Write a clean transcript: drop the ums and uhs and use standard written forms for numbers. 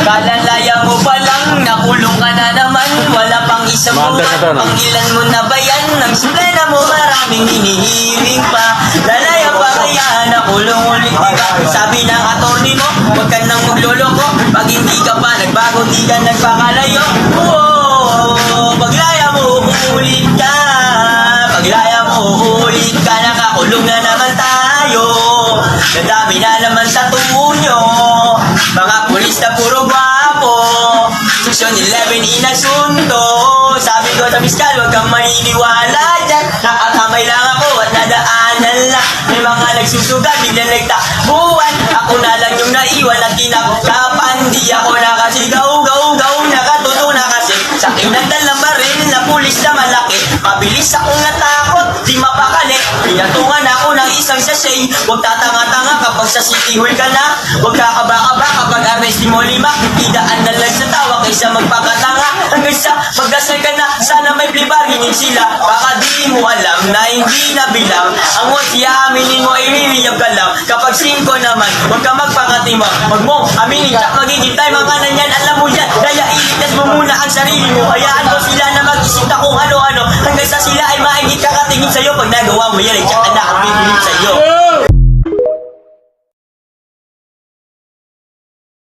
Kalalaya mo pa lang, nakulong ka na naman. Wala pang isang buwan, pang ilan mo na ba yan? Ang suplena mo maraming hinihiling pa. Lalaya pa kaya, nakulong ulit diba? Sabi ng attorney mo, huwag ka nang magloloko. Pag hindi ka pa nagbago, di ka nagpakalayo. Oo, paglaya mo, uulit ka. Paglaya mo, uulit ka. Nakakulong na naman tayo. Nadami na naman sa tungo nyo. Mga pulis na puro gwapo. Section 11 inasunto. Sabi ko sa miskal, huwag kang maniniwala dyan. Nakakamay lang ako at nadaanan lang. May mga nagsusuga, biglang nagtakbuhan. Ako na lang yung naiwan at kinakapan. Di ako nakasigaw, gaw, nakatuto na kasi. Sa akin nagdalang baril na pulis na malaki. Mabilis akong natakot, di mapakali. Pinatungan ako ng isang sachet. Huwag tatanga-tanga kapag sa city hall ka na. Huwag kakaba-kaba kapag arresti mo 5. Idaan na lang sa tawa kaysa magpakatanga. Hanggang sa magdasal ka na, sana may plibarinin sila. Baka di mo alam na hindi na bilang. Ang once iaaminin mo ay liliyab ka lang. Kapag 5 naman, huwag ka magpakatibang. Huwag mo aminin, tsak magiging time ang kanan yan. Alam mo yan, kaya ilitas mo muna ang sarili mo. Hayaan mo sila na mag-isip na kung ano-ano. Hanggang sa sila ay maingit kakatingin sa'yo. Pag nagawa mo yan, ay tsak na ang bibilin sa'yo.